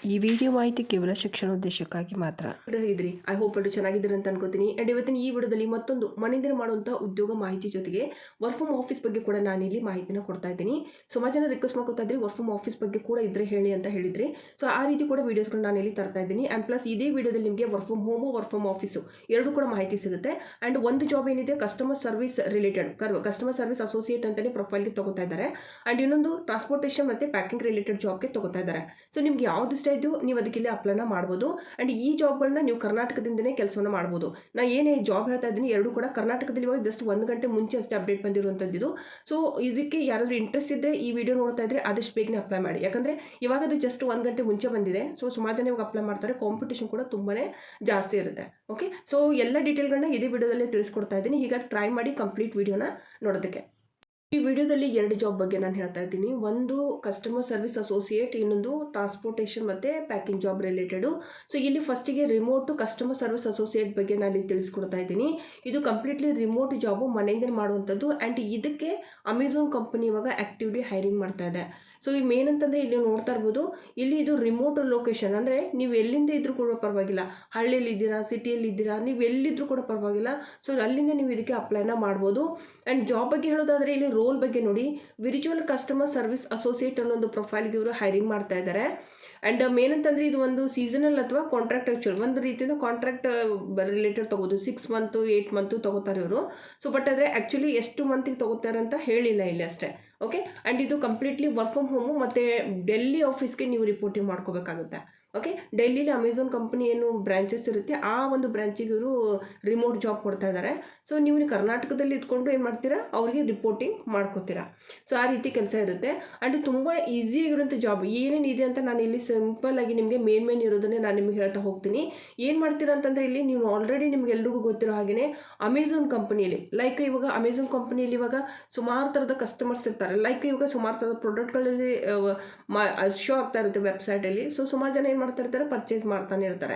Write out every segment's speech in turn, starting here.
ಈ ವಿಡಿಯೋ ಮಾಹಿತಿ ಕೇವಲ ಶಿಕ್ಷಣ ಉದ್ದೇಶಕ್ಕಾಗಿ ಮಾತ್ರ. ಇದ್ರಿ ಐ ಹೋಪ್ ಎಲ್ಲರೂ ಚೆನ್ನಾಗಿದ್ದೀರಿ ಅಂತ ಅನ್ಕೋತೀನಿ. ಅಂಡ್ ಇವತ್ತಿನ ಈ ವಿಡಿಯೋದಲ್ಲಿ ಮತ್ತೊಂದು ಮನೆಯಿಂದ ಮಾಡುವಂಥ ಉದ್ಯೋಗ ಮಾಹಿತಿ ಜೊತೆಗೆ ವರ್ಕ್ ಫ್ರಮ್ ಆಫೀಸ್ ಬಗ್ಗೆ ಕೂಡ ನಾನು ಇಲ್ಲಿ ಮಾಹಿತಿನ ಕೊಡ್ತಾ ಇದ್ದೀನಿ. ಸುಮಾರು ಜನ ರಿಕ್ವೆಸ್ಟ್ ಮಾಡ್ಕೊತಾ ಇದ್ರಿ ವರ್ಕ್ ಫ್ರಮ್ ಆಫೀಸ್ ಬಗ್ಗೆ ಕೂಡ ಇದ್ರೆ ಹೇಳಿ ಅಂತ ಹೇಳಿದ್ರಿ. ಸೊ ಆ ರೀತಿ ಕೂಡ ವೀಡಿಯೋಸ್ಗಳು ನಾನು ಇಲ್ಲಿ ತರ್ತಾ ಇದ್ದೀನಿ. ಆ್ಯಂಡ್ ಪ್ಲಸ್ ಇದೇ ವಿಡಿಯೋದಲ್ಲಿ ನಿಮಗೆ work from home work from office ಎರಡು ಕೂಡ ಮಾಹಿತಿ ಸಿಗುತ್ತೆ. ಆ್ಯಂಡ್ ಒಂದು ಜಾಬ್ ಏನಿದೆ customer service related customer service associate ಅಂತಲೇ ಪ್ರೊಫೈಲ್ಗೆ ತಗೋತಾ ಇದ್ದಾರೆ. ಆ್ಯಂಡ್ ಇನ್ನೊಂದು ಟ್ರಾನ್ಸ್ಪೋರ್ಟೇಷನ್ ಮತ್ತು ಪ್ಯಾಕಿಂಗ್ ರಿಲೇಟೆಡ್ ಜಾಬ್ಗೆ ತಗೋತಾ ಇದ್ದಾರೆ. ಸೊ ನಿಮ್ಗೆ ಯಾವ್ದು ಇಷ್ಟ ಇದು ನೀವು ಅದಕ್ಕೆ ಇಲ್ಲಿ ಅಪ್ಲೈನ ಮಾಡ್ಬೋದು. ಆ್ಯಂಡ್ ಈ ಜಾಬ್ಗಳನ್ನ ನೀವು ಕರ್ನಾಟಕದಿಂದನೇ ಕೆಲಸವನ್ನು ಮಾಡ್ಬೋದು. ನಾನು ಏನೇ ಜಾಬ್ ಹೇಳ್ತಾ ಇದ್ದೀನಿ ಎರಡು ಕೂಡ ಕರ್ನಾಟಕದಲ್ಲಿ ಇವಾಗ ಜಸ್ಟ್ 1 ಗಂಟೆ ಮುಂಚೆ ಅಷ್ಟೇ ಅಪ್ಡೇಟ್ ಬಂದಿರುವಂಥದ್ದು. ಸೊ ಇದಕ್ಕೆ ಯಾರಾದರೂ ಇಂಟ್ರೆಸ್ಟ್ ಇದ್ದರೆ ಈ ವಿಡಿಯೋ ನೋಡ್ತಾ ಇದ್ದರೆ ಆದಷ್ಟು ಬೇಗನೆ ಅಪ್ಲೈ ಮಾಡಿ. ಯಾಕಂದರೆ ಇವಾಗ ಅದು ಜಸ್ಟ್ 1 ಗಂಟೆ ಮುಂಚೆ ಬಂದಿದೆ. ಸೊ ಸುಮಾರು ಜನ ಇವಾಗ ಅಪ್ಲೈ ಮಾಡ್ತಾರೆ. ಕಾಂಪಿಟೇಷನ್ ಕೂಡ ತುಂಬಾ ಜಾಸ್ತಿ ಇರುತ್ತೆ. ಓಕೆ, ಸೊ ಎಲ್ಲ ಡೀಟೇಲ್ಗಳನ್ನ ಇದೇ ವಿಡಿಯೋದಲ್ಲೇ ತಿಳಿಸ್ಕೊಡ್ತಾ ಇದ್ದೀನಿ. ಹೀಗಾಗಿ ಟ್ರೈ ಮಾಡಿ ಕಂಪ್ಲೀಟ್ ವಿಡಿಯೋನ ನೋಡೋದಕ್ಕೆ. ಈ ವಿಡಿಯೋದಲ್ಲಿ 2 ಜಾಬ್ ಬಗ್ಗೆ ನಾನು ಹೇಳ್ತಾ ಇದ್ದೀನಿ. ಒಂದು ಕಸ್ಟಮರ್ ಸರ್ವಿಸ್ ಅಸೋಸಿಯೇಟ್, ಇನ್ನೊಂದು ಟ್ರಾನ್ಸ್ಪೋರ್ಟೇಷನ್ ಮತ್ತು ಪ್ಯಾಕಿಂಗ್ ಜಾಬ್ ರಿಲೇಟೆಡು. ಸೊ ಇಲ್ಲಿ ಫಸ್ಟಿಗೆ ರಿಮೋಟು ಕಸ್ಟಮರ್ ಸರ್ವಿಸ್ ಅಸೋಸಿಯೇಟ್ ಬಗ್ಗೆ ನಾನು ಇಲ್ಲಿ ತಿಳಿಸ್ಕೊಡ್ತಾ ಇದ್ದೀನಿ. ಇದು ಕಂಪ್ಲೀಟ್ಲಿ ರಿಮೋಟ್ ಜಾಬು, ಮನೆಯಿಂದ ಮಾಡುವಂಥದ್ದು. ಆ್ಯಂಡ್ ಇದಕ್ಕೆ ಅಮೆಝಾನ್ ಕಂಪನಿ ಇವಾಗ ಆ್ಯಕ್ಟಿವ್ಲಿ ಹೈರಿಂಗ್ ಮಾಡ್ತಾ ಇದೆ. ಸೊ ಈ ಮೇನ್ ಅಂತಂದರೆ ಇಲ್ಲಿ ನೋಡ್ತಾ ಇರ್ಬೋದು, ಇಲ್ಲಿ ಇದು ರಿಮೋಟ್ ಲೊಕೇಶನ್, ಅಂದರೆ ನೀವು ಎಲ್ಲಿಂದ ಇದ್ರೂ ಕೂಡ ಪರವಾಗಿಲ್ಲ, ಹಳ್ಳಿಯಲ್ಲಿ ಇದ್ದೀರಾ, ಸಿಟಿಯಲ್ಲಿ ಇದ್ದೀರಾ, ನೀವು ಎಲ್ಲಿದ್ದರೂ ಕೂಡ ಪರವಾಗಿಲ್ಲ. ಸೊ ಅಲ್ಲಿಂದ ನೀವು ಇದಕ್ಕೆ ಅಪ್ಲೈನ ಮಾಡ್ಬೋದು. ಆ್ಯಂಡ್ ಜಾಬ್ ಬಗ್ಗೆ ಹೇಳೋದಾದರೆ ಇಲ್ಲಿ ರೋಲ್ ಬಗ್ಗೆ ನೋಡಿ, ವಿರ್ಚುವಲ್ ಕಸ್ಟಮರ್ ಸರ್ವಿಸ್ ಅಸೋಸಿಯೇಟ್ ಅನ್ನೋ ಪ್ರೊಫೈಲ್ಗೆ ಇವರು ಹೈರಿಂಗ್ ಮಾಡ್ತಾ ಇದ್ದಾರೆ. ಆ್ಯಂಡ್ ಮೇನ್ ಅಂತಂದರೆ ಇದು ಒಂದು ಸೀಸನಲ್ ಅಥವಾ ಕಾಂಟ್ರಾಕ್ಟ್ ಆ್ಯಕ್ಚುಲ್ ಒಂದು ರೀತಿಯಿಂದ ಕಾಂಟ್ರಾಕ್ಟ್ ರಿಲೇಟೆಡ್ ತೊಗೋದು 6 ಮಂತು 8 ಮಂತು ತೊಗೋತಾರೆ ಇವರು. ಸೊ ಬಟ್ ಆದರೆ ಆ್ಯಕ್ಚುಲಿ ಎಷ್ಟು ಮಂತಿಗೆ ತೊಗೋತಾರೆ ಅಂತ ಹೇಳಿಲ್ಲ ಇಲ್ಲಿ ಅಷ್ಟೇ. ಓಕೆ, ಆ್ಯಂಡ್ ಇದು ಕಂಪ್ಲೀಟ್ಲಿ ವರ್ಕ್ ಫ್ರಮ್ ಹೋಮು ಮತ್ತು ಡೆಲ್ಲಿ ಆಫೀಸ್ಗೆ ನೀವು ರಿಪೋರ್ಟಿಂಗ್ ಮಾಡ್ಕೋಬೇಕಾಗುತ್ತೆ. ಓಕೆ, ಡೆಲ್ಲಿಲಿ ಅಮೆಝಾನ್ ಕಂಪ್ನಿ ಏನು ಬ್ರಾಂಚಸ್ ಇರುತ್ತೆ ಆ ಒಂದು ಬ್ರಾಂಚಿಗೆ ಇವರು ರಿಮೋಟ್ ಜಾಬ್ ಕೊಡ್ತಾ ಇದ್ದಾರೆ. ಸೊ ನೀವು ಕರ್ನಾಟಕದಲ್ಲಿ ಇದ್ಕೊಂಡು ಏನು ಮಾಡ್ತೀರಾ, ಅವರಿಗೆ ರಿಪೋರ್ಟಿಂಗ್ ಮಾಡ್ಕೋತೀರಾ. ಸೊ ಆ ರೀತಿ ಕೆಲಸ ಇರುತ್ತೆ. ಆ್ಯಂಡ್ ತುಂಬ ಈಸಿಯಾಗಿರುವಂಥ ಜಾಬ್ ಏನೇನು ಇದೆ ಅಂತ ನಾನು ಇಲ್ಲಿ ಸಿಂಪಲ್ಲಾಗಿ ನಿಮಗೆ ಮೇನ್ ಇರೋದನ್ನೇ ನಾನು ನಿಮಗೆ ಹೇಳ್ತಾ ಹೋಗ್ತೀನಿ. ಏನು ಮಾಡ್ತೀರಾ ಅಂತಂದರೆ ಇಲ್ಲಿ ನೀವು ಆಲ್ರೆಡಿ ನಿಮ್ಗೆ ಎಲ್ರಿಗೂ ಗೊತ್ತಿರೋ ಹಾಗೆಯೇ ಅಮೆಝಾನ್ ಕಂಪ್ನಿಯಲ್ಲಿ ಲೈಕ್ ಇವಾಗ ಅಮೆಝಾನ್ ಕಂಪ್ನಿಯಲ್ಲಿ ಇವಾಗ ಸುಮಾರು ಥರದ ಕಸ್ಟಮರ್ಸ್ ಇರ್ತಾರೆ. ಲೈಕ್ ಇವಾಗ ಸುಮಾರು ಥರದ ಪ್ರಾಡಕ್ಟ್ಗಳಲ್ಲಿ ಶೋ ಆಗ್ತಾ ಇರುತ್ತೆ ವೆಬ್ಸೈಟಲ್ಲಿ. ಸೊ ಸುಮಾರು ಜನ ಏನು ಮಾಡ್ತಾ ಇರ್ತಾರೆ, ಪರ್ಚೇಸ್ ಮಾಡ್ತಾನೆ ಇರ್ತಾರೆ.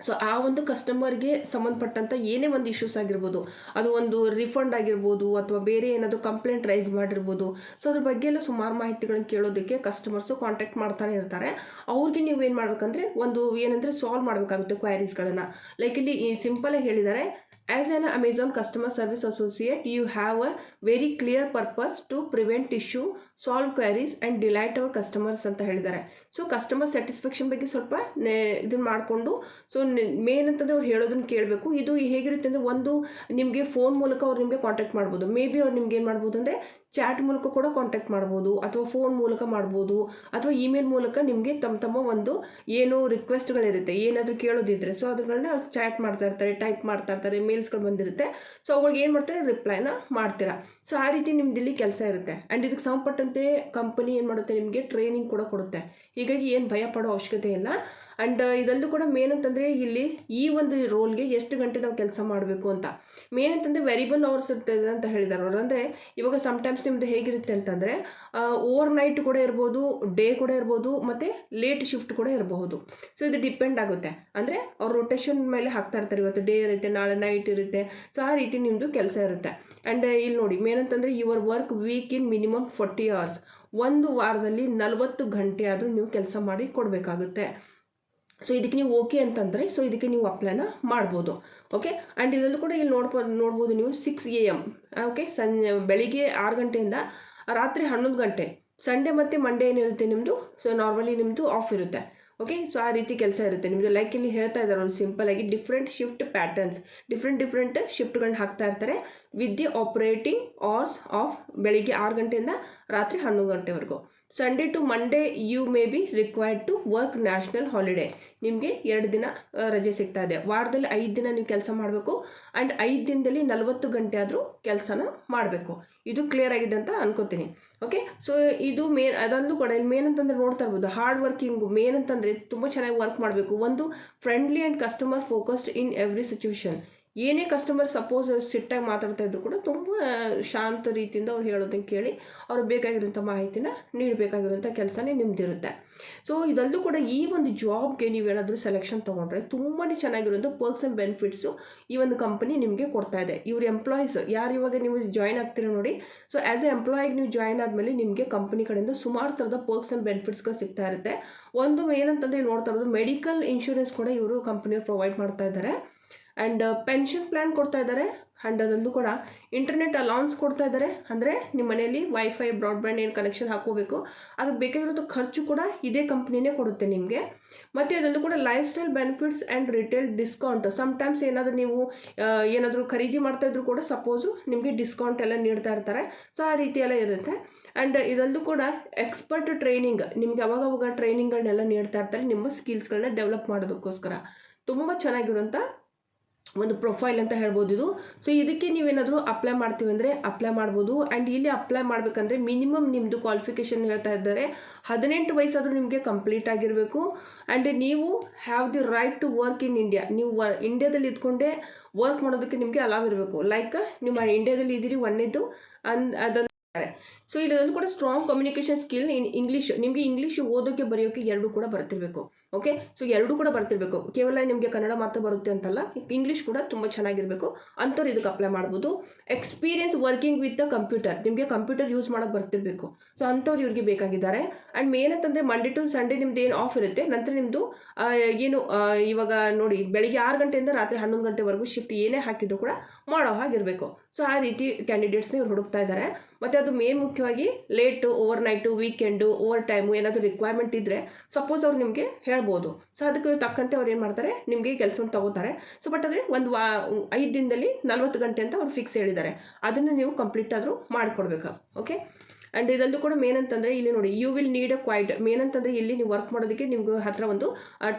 ಸೊ ಆ ಒಂದು ಕಸ್ಟಮರ್ಗೆ ಸಂಬಂಧಪಟ್ಟಂಥ ಏನೇ ಒಂದು ಇಶ್ಯೂಸ್ ಆಗಿರ್ಬೋದು, ಅದು ಒಂದು ರಿಫಂಡ್ ಆಗಿರ್ಬೋದು ಅಥವಾ ಬೇರೆ ಏನಾದರೂ ಕಂಪ್ಲೇಂಟ್ ರೈಸ್ ಮಾಡಿರ್ಬೋದು. ಸೊ ಅದ್ರ ಬಗ್ಗೆ ಎಲ್ಲ ಸುಮಾರು ಮಾಹಿತಿಗಳನ್ನ ಕೇಳೋದಕ್ಕೆ ಕಸ್ಟಮರ್ಸು ಕಾಂಟ್ಯಾಕ್ಟ್ ಮಾಡ್ತಾನೆ ಇರ್ತಾರೆ. ಅವ್ರಿಗೆ ನೀವು ಏನು ಮಾಡ್ಬೇಕಂದ್ರೆ ಒಂದು ಏನಂದರೆ ಸಾಲ್ವ್ ಮಾಡಬೇಕಾಗುತ್ತೆ ಕ್ವೈರೀಸ್ಗಳನ್ನು. ಲೈಕ್ ಇಲ್ಲಿ ಸಿಂಪಲಾಗಿ ಹೇಳಿದ್ದಾರೆ, as an Amazon customer service associate you have a very clear purpose to prevent issue, solve queries and delight our customers ಅಂತ ಹೇಳಿದ್ದಾರೆ. ಸೊ ಕಸ್ಟಮರ್ ಸ್ಯಾಟಿಸ್ಫ್ಯಾಕ್ಷನ್ ಬಗ್ಗೆ ಸ್ವಲ್ಪ ಇದನ್ನು ಮಾಡಿಕೊಂಡು, ಸೊ ಮೇನ್ ಅಂತಂದರೆ ಅವ್ರು ಹೇಳೋದನ್ನು ಕೇಳಬೇಕು. ಇದು ಹೇಗಿರುತ್ತೆ ಅಂದರೆ, ಒಂದು ನಿಮಗೆ ಫೋನ್ ಮೂಲಕ ಅವ್ರು ನಿಮಗೆ ಕಾಂಟ್ಯಾಕ್ಟ್ ಮಾಡ್ಬೋದು. ಮೇ ಬಿ ಅವ್ರು ನಿಮ್ಗೆ ಏನು ಮಾಡ್ಬೋದು ಅಂದರೆ ಚಾಟ್ ಮೂಲಕ ಕೂಡ ಕಾಂಟ್ಯಾಕ್ಟ್ ಮಾಡ್ಬೋದು, ಅಥವಾ ಫೋನ್ ಮೂಲಕ ಮಾಡ್ಬೋದು, ಅಥವಾ ಇಮೇಲ್ ಮೂಲಕ ನಿಮಗೆ ತಮ್ಮ ಒಂದು ಏನು ರಿಕ್ವೆಸ್ಟ್ಗಳಿರುತ್ತೆ, ಏನಾದರೂ ಕೇಳೋದಿದ್ರೆ ಸೊ ಅದುಗಳನ್ನ ಅವ್ರು ಚಾಟ್ ಮಾಡ್ತಾ ಇರ್ತಾರೆ, ಟೈಪ್ ಮಾಡ್ತಾ ಇರ್ತಾರೆ, ಮೇಲ್ಸ್ಗಳು ಬಂದಿರುತ್ತೆ. ಸೊ ಅವ್ರಿಗೆ ಏನು ಮಾಡ್ತಾರೆ, ರಿಪ್ಲೈನ ಮಾಡ್ತೀರಾ. ಸೊ ಆ ರೀತಿ ನಿಮ್ದು ಇಲ್ಲಿ ಕೆಲಸ ಇರುತ್ತೆ. ಆ್ಯಂಡ್ ಇದಕ್ಕೆ ಸಂಬಂಧಪಟ್ಟಂತೆ ಕಂಪನಿ ಏನು ಮಾಡುತ್ತೆ, ನಿಮಗೆ ಟ್ರೈನಿಂಗ್ ಕೂಡ ಕೊಡುತ್ತೆ. ಹೀಗಾಗಿ ಏನು ಭಯ ಪಡೋ ಅವಶ್ಯಕತೆ ಇಲ್ಲ. ಆ್ಯಂಡ್ ಇದಲ್ಲೂ ಕೂಡ ಮೇನ್ ಅಂತಂದರೆ ಇಲ್ಲಿ ಈ ಒಂದು ರೋಲ್ಗೆ ಎಷ್ಟು ಗಂಟೆ ನಾವು ಕೆಲಸ ಮಾಡಬೇಕು ಅಂತ ಮೇನ್ ಅಂತಂದರೆ ವೆರಿಬಲ್ ಅವರ್ಸ್ ಇರ್ತದೆ ಅಂತ ಹೇಳಿದ್ದಾರೆ ಅವರು. ಅಂದರೆ ಇವಾಗ ಸಮ್ಟೈಮ್ಸ್ ನಿಮ್ಮದು ಹೇಗಿರುತ್ತೆ ಅಂತಂದರೆ ಓವರ್ ನೈಟ್ ಕೂಡ ಇರ್ಬೋದು, ಡೇ ಕೂಡ ಇರ್ಬೋದು, ಮತ್ತು ಲೇಟ್ ಶಿಫ್ಟ್ ಕೂಡ ಇರಬಹುದು. ಸೊ ಇದು ಡಿಪೆಂಡ್ ಆಗುತ್ತೆ. ಅಂದರೆ ಅವ್ರು ರೊಟೇಷನ್ ಮೇಲೆ ಹಾಕ್ತಾ ಇರ್ತಾರೆ, ಇವತ್ತು ಡೇ ಇರುತ್ತೆ, ನಾಳೆ ನೈಟ್ ಇರುತ್ತೆ. ಸೊ ಆ ರೀತಿ ನಿಮ್ಮದು ಕೆಲಸ ಇರುತ್ತೆ. ಆ್ಯಂಡ್ ಇಲ್ಲಿ ನೋಡಿ ಮೇನ್ ಅಂತಂದರೆ your work week in minimum 40 hours, ಒಂದು ವಾರದಲ್ಲಿ 40 ಗಂಟೆ ಆದರೂ ನೀವು ಕೆಲಸ ಮಾಡಿ ಕೊಡಬೇಕಾಗುತ್ತೆ. ಸೊ ಇದಕ್ಕೆ ನೀವು ಓಕೆ ಅಂತಂದರೆ ಸೊ ಇದಕ್ಕೆ ನೀವು ಅಪ್ಲೈನ ಮಾಡ್ಬೋದು. ಓಕೆ, ಆ್ಯಂಡ್ ಇದರಲ್ಲೂ ಕೂಡ ಇಲ್ಲಿ ನೋಡ್ಬೋದು ನೀವು 6 AM. ಓಕೆ, ಬೆಳಿಗ್ಗೆ 6 ಗಂಟೆಯಿಂದ ರಾತ್ರಿ 11 ಗಂಟೆ. ಸಂಡೇ ಮತ್ತು ಮಂಡೇ ಏನಿರುತ್ತೆ ನಿಮ್ಮದು, ಸೊ ನಾರ್ಮಲಿ ನಿಮ್ಮದು ಆಫ್ ಇರುತ್ತೆ. ಓಕೆ, ಸೊ ಆ ರೀತಿ ಕೆಲಸ ಇರುತ್ತೆ ನಿಮ್ಮದು. ಲೈಕ್ ಇಲ್ಲಿ ಹೇಳ್ತಾ ಇದ್ದಾರೆ ಒಂದು ಸಿಂಪಲಾಗಿ ಡಿಫ್ರೆಂಟ್ ಶಿಫ್ಟ್ ಪ್ಯಾಟರ್ನ್ಸ್, ಡಿಫ್ರೆಂಟ್ ಶಿಫ್ಟ್ಗಳನ್ನ ಹಾಕ್ತಾ ಇರ್ತಾರೆ with the operating hours of ಬೆಳಿಗ್ಗೆ 6 ಗಂಟೆಯಿಂದ ರಾತ್ರಿ 11 ಗಂಟೆವರೆಗೂ. Sunday to Monday you may be required to work national holiday. ನಿಮಗೆ 2 ದಿನ ರಜೆ ಸಿಗ್ತಾ ಇದೆ. ವಾರದಲ್ಲಿ 5 ದಿನ ನೀವು ಕೆಲಸ ಮಾಡಬೇಕು. ಆ್ಯಂಡ್ 5 ದಿನದಲ್ಲಿ 40 ಗಂಟೆ ಆದರೂ ಕೆಲಸನ ಮಾಡಬೇಕು. ಇದು ಕ್ಲಿಯರ್ ಆಗಿದೆ ಅಂತ ಅನ್ಕೋತೀನಿ. ಓಕೆ, ಸೊ ಇದು ಮೇನ್. ಅದೊಂದು ಕೂಡ ಇಲ್ಲಿ ಮೇನ್ ಅಂತಂದರೆ ನೋಡ್ತಾ ಇರ್ಬೋದು, ಹಾರ್ಡ್ ವರ್ಕಿಂಗು ಮೇನ್ ಅಂತಂದರೆ ತುಂಬ ಚೆನ್ನಾಗಿ ವರ್ಕ್ ಮಾಡಬೇಕು. ಒಂದು friendly and customer focused in every situation. ಏನೇ ಕಸ್ಟಮರ್ ಸಪೋಸ್ ಸಿಟ್ಟಾಗಿ ಮಾತಾಡ್ತಾ ಇದ್ರು ಕೂಡ ತುಂಬ ಶಾಂತ ರೀತಿಯಿಂದ ಅವ್ರು ಹೇಳೋದನ್ನು ಕೇಳಿ ಅವ್ರಿಗೆ ಬೇಕಾಗಿರೋಂಥ ಮಾಹಿತಿನ ನೀಡಬೇಕಾಗಿರೋಂಥ ಕೆಲಸನೇ ನಿಮ್ದಿರುತ್ತೆ. ಸೊ ಇದಲ್ಲೂ ಕೂಡ ಈ ಒಂದು ಜಾಬ್ಗೆ ನೀವೇನಾದರೂ ಸೆಲೆಕ್ಷನ್ ತೊಗೊಂಡ್ರೆ ತುಂಬಾ ಚೆನ್ನಾಗಿರೋದು ಪರ್ಕ್ಸ್ ಆ್ಯಂಡ್ ಬೆನಿಫಿಟ್ಸು ಈ ಒಂದು ಕಂಪನಿ ನಿಮಗೆ ಕೊಡ್ತಾ ಇದೆ. ಇವ್ರ ಎಂಪ್ಲಾಯೀಸ್ ಯಾರು ಇವಾಗ ನೀವು ಜಾಯ್ನ್ ಆಗ್ತೀರ ನೋಡಿ, ಸೊ ಆ್ಯಸ್ ಎ ಎಂಪ್ಲಾಯಿಗೆ ನೀವು ಜಾಯ್ನ್ ಆದಮೇಲೆ ನಿಮಗೆ ಕಂಪನಿ ಕಡೆಯಿಂದ ಸುಮಾರು ಥರದ ಪರ್ಕ್ಸ್ ಆ್ಯಂಡ್ ಬೆನಿಫಿಟ್ಸ್ಗಳು ಸಿಗ್ತಾ ಇರುತ್ತೆ. ಒಂದು ಏನಂತಂದರೆ ನೋಡ್ತಾ ಇರೋದು ಮೆಡಿಕಲ್ ಇನ್ಶೂರೆನ್ಸ್ ಕೂಡ ಇವರು ಕಂಪನಿಯವ್ರು ಪ್ರೊವೈಡ್ ಮಾಡ್ತಾ ಇದ್ದಾರೆ. ಆ್ಯಂಡ್ ಪೆನ್ಷನ್ ಪ್ಲ್ಯಾನ್ ಕೊಡ್ತಾ ಇದ್ದಾರೆ. ಆ್ಯಂಡ್ ಅದರಲ್ಲೂ ಕೂಡ ಇಂಟರ್ನೆಟ್ ಅಲೌನ್ಸ್ ಕೊಡ್ತಾ ಇದ್ದಾರೆ. ಅಂದರೆ ನಿಮ್ಮ ಮನೆಯಲ್ಲಿ ವೈಫೈ ಬ್ರಾಡ್ಬ್ಯಾಂಡ್ ಏನು ಕನೆಕ್ಷನ್ ಹಾಕೋಬೇಕು ಅದಕ್ಕೆ ಬೇಕಾಗಿರೋದು ಖರ್ಚು ಕೂಡ ಇದೇ ಕಂಪ್ನಿನೇ ಕೊಡುತ್ತೆ ನಿಮಗೆ. ಮತ್ತು ಅದರಲ್ಲೂ ಕೂಡ life style benefits and retail discount. Sometimes ಏನಾದರೂ ನೀವು ಏನಾದರೂ ಖರೀದಿ ಮಾಡ್ತಾ ಇದ್ರು ಕೂಡ ಸಪೋಸು ನಿಮಗೆ ಡಿಸ್ಕೌಂಟ್ ಎಲ್ಲ ನೀಡ್ತಾ ಇರ್ತಾರೆ. ಸೊ ಆ ರೀತಿ ಎಲ್ಲ ಇರುತ್ತೆ. ಆ್ಯಂಡ್ ಇದರಲ್ಲೂ ಕೂಡ ಎಕ್ಸ್ಪರ್ಟ್ ಟ್ರೈನಿಂಗ್, ನಿಮಗೆ ಅವಾಗವಾಗ ಟ್ರೈನಿಂಗ್ಗಳನ್ನೆಲ್ಲ ನೀಡ್ತಾ ಇರ್ತಾರೆ ನಿಮ್ಮ ಸ್ಕಿಲ್ಸ್ಗಳನ್ನ ಡೆವಲಪ್ ಮಾಡೋದಕ್ಕೋಸ್ಕರ. ತುಂಬ ಚೆನ್ನಾಗಿರೋಂಥ ಒಂದು ಪ್ರೊಫೈಲ್ ಅಂತ ಹೇಳ್ಬೋದು ಇದು. ಸೊ ಇದಕ್ಕೆ ನೀವೇನಾದರೂ ಅಪ್ಲೈ ಮಾಡ್ತೀವಿ ಅಂದರೆ ಅಪ್ಲೈ ಮಾಡ್ಬೋದು. ಆ್ಯಂಡ್ ಇಲ್ಲಿ ಅಪ್ಲೈ ಮಾಡಬೇಕಂದ್ರೆ ಮಿನಿಮಮ್ ನಿಮ್ಮದು ಕ್ವಾಲಿಫಿಕೇಷನ್ ಹೇಳ್ತಾ ಇದ್ದಾರೆ 18 ವಯಸ್ಸಾದರೂ ನಿಮಗೆ ಕಂಪ್ಲೀಟ್ ಆಗಿರಬೇಕು. ಆ್ಯಂಡ್ ನೀವು have the right to work in India. ನೀವು ಇಂಡಿಯಾದಲ್ಲಿ ಇದ್ಕೊಂಡೇ ವರ್ಕ್ ಮಾಡೋದಕ್ಕೆ ನಿಮಗೆ ಅಲಾವ್ ಇರಬೇಕು. ಲೈಕ್ ನಿಮ್ಮ ಇಂಡಿಯಾದಲ್ಲಿ ಇದ್ದೀರಿ ಒಂದೇದು ಅದನ್ನು. ಸೊ ಇದೊಂದು ಕೂಡ strong communication skill in English. ನಿಮಗೆ ಇಂಗ್ಲೀಷ್ ಓದೋಕ್ಕೆ ಬರೆಯೋಕ್ಕೆ ಎರಡೂ ಕೂಡ ಬರ್ತಿರಬೇಕು. ಓಕೆ, ಸೊ ಎರಡೂ ಕೂಡ ಬರ್ತಿರಬೇಕು. ಕೇವಲ ನಿಮಗೆ ಕನ್ನಡ ಮಾತ್ರ ಬರುತ್ತೆ ಅಂತಲ್ಲ, ಇಂಗ್ಲೀಷ್ ಕೂಡ ತುಂಬ ಚೆನ್ನಾಗಿರಬೇಕು. ಅಂಥವ್ರು ಇದಕ್ಕೆ ಅಪ್ಲೈ ಮಾಡ್ಬೋದು. Experience working with the computer, ನಿಮಗೆ ಕಂಪ್ಯೂಟರ್ ಯೂಸ್ ಮಾಡೋಕ್ಕೆ ಬರ್ತಿರಬೇಕು. ಸೊ ಅಂಥವ್ರು ಇವ್ರಿಗೆ ಬೇಕಾಗಿದ್ದಾರೆ. ಆ್ಯಂಡ್ ಮೇನ್ ಅಂತಂದರೆ ಮಂಡೇ ಟು ಸಂಡೇ ನಿಮ್ದು ಏನು ಆಫ್ ಇರುತ್ತೆ. ನಂತರ ನಿಮ್ಮದು ಏನು ಇವಾಗ ನೋಡಿ ಬೆಳಿಗ್ಗೆ 6 ಗಂಟೆಯಿಂದ ರಾತ್ರಿ 11 ಗಂಟೆವರೆಗೂ ಶಿಫ್ಟ್ ಏನೇ ಹಾಕಿದ್ರು ಕೂಡ ಮಾಡೋ ಹಾಗಿರಬೇಕು. ಸೊ ಆ ರೀತಿ ಕ್ಯಾಂಡಿಡೇಟ್ಸ್ನ ಇವ್ರು ಹುಡುಕ್ತಾ ಇದ್ದಾರೆ. ಮತ್ತು ಅದು ಮೇನ್ ಮುಖ್ಯವಾಗಿ late, over night, weekend, over time ಏನಾದರೂ ರಿಕ್ವೈರ್ಮೆಂಟ್ ಇದ್ದರೆ ಸಪೋಸ್ ಅವ್ರು ನಿಮಗೆ ಹೇಳ್ಬೋದು. ಸೊ ಅದಕ್ಕೆ ತಕ್ಕಂತೆ ಅವ್ರು ಏನು ಮಾಡ್ತಾರೆ, ನಿಮಗೆ ಕೆಲಸವನ್ನು ತಗೋತಾರೆ. ಸೊ ಬಟ್ ಆದರೆ 5 ದಿನದಲ್ಲಿ 40 ಗಂಟೆ ಅಂತ ಅವ್ರು ಫಿಕ್ಸ್ ಹೇಳಿದ್ದಾರೆ. ಅದನ್ನು ನೀವು ಕಂಪ್ಲೀಟ್ ಆದರೂ ಮಾಡಿಕೊಡ್ಬೇಕು. ಓಕೆ, ಆ್ಯಂಡ್ ಇದಲ್ಲೂ ಕೂಡ ಮೇನ್ ಅಂತಂದರೆ ಇಲ್ಲಿ ನೋಡಿ, you will need a quiet. Main ಅಂತಂದರೆ ಇಲ್ಲಿ ನೀವು ವರ್ಕ್ ಮಾಡೋದಕ್ಕೆ ನಿಮ್ಗೆ ಹತ್ತಿರ ಒಂದು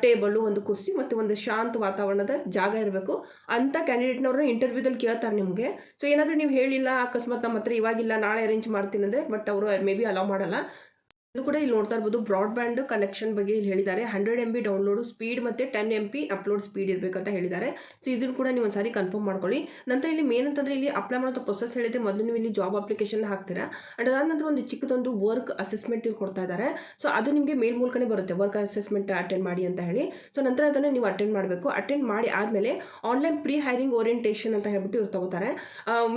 ಟೇಬಲು, ಒಂದು ಕುರ್ಚಿ ಮತ್ತು ಒಂದು ಶಾಂತ ವಾತಾವರಣದ ಜಾಗ ಇರಬೇಕು. ಅಂಥ ಕ್ಯಾಂಡಿಡೇಟ್ನವ್ರನ್ನ ಇಂಟರ್ವ್ಯೂದಲ್ಲಿ ಕೇಳ್ತಾರೆ ನಿಮಗೆ. ಸೊ ಏನಾದರೂ ನೀವು ಹೇಳಿಲ್ಲ, ಅಕಸ್ಮಾತ್ ನಮ್ಮ ಹತ್ರ ಇವಾಗಿಲ್ಲ ನಾಳೆ ಅರೇಂಜ್ ಮಾಡ್ತೀನಿ ಅಂದರೆ, ಬಟ್ ಅವರು ಮೇ ಬಿ ಅಲೌ ಮಾಡಲ್ಲ. ಇದು ಕೂಡ ಇಲ್ಲಿ ನೋಡ್ತಾ ಇರ್ಬೋದು ಬ್ರಾಡ್ಬ್ಯಾಂಡ್ ಕನೆಕ್ಷನ್ ಬಗ್ಗೆ ಇಲ್ಲಿ ಹೇಳಿದ್ದಾರೆ. 100 MB ಡೌನ್ಲೋಡು ಸ್ಪೀಡ್ ಮತ್ತು 10 MB ಅಪ್ಲೋಡ್ ಸ್ಪೀಡ್ ಇರಬೇಕಂತ ಹೇಳಿದ್ದಾರೆ. ಸೊ ಇದನ್ನು ಕೂಡ ನೀವು ಒಂದ್ಸಾರಿ ಕನ್ಫರ್ಮ್ ಮಾಡ್ಕೊಳ್ಳಿ. ನಂತರ ಇಲ್ಲಿ ಮೇನ್ ಅಂತಂದರೆ ಇಲ್ಲಿ ಅಪ್ಲೈ ಮಾಡೋ ಪ್ರೊಸೆಸ್ ಹೇಳಿದರೆ ಮೊದಲು ನೀವು ಇಲ್ಲಿ ಜಾಬ್ ಅಪ್ಲಿಕೇಶನ್ ಹಾಕ್ತೀರಾ. ಆ್ಯಂಡ್ ಅದಾದ ನಂತರ ಒಂದು ಚಿಕ್ಕದೊಂದು ವರ್ಕ್ ಅಸೆಸ್ಮೆಂಟ್ ಇವ್ರು ಕೊಡ್ತಾ ಇದ್ದಾರೆ. ಸೊ ಅದು ನಿಮಗೆ ಮೇಲ್ ಮೂಲಕನೇ ಬರುತ್ತೆ, ವರ್ಕ್ ಅಸೆಸ್ಮೆಂಟ್ ಅಟೆಂಡ್ ಮಾಡಿ ಅಂತ ಹೇಳಿ. ಸೊ ನಂತರ ಅದನ್ನು ನೀವು ಅಟೆಂಡ್ ಮಾಡಬೇಕು. ಅಟೆಂಡ್ ಮಾಡಿ ಆದಮೇಲೆ ಆನ್ಲೈನ್ ಪ್ರೀ ಹೈರಿಂಗ್ ಓರಿಯೆಂಟೇಷನ್ ಅಂತ ಹೇಳ್ಬಿಟ್ಟು ಇವ್ರು ತಗೋತಾರೆ.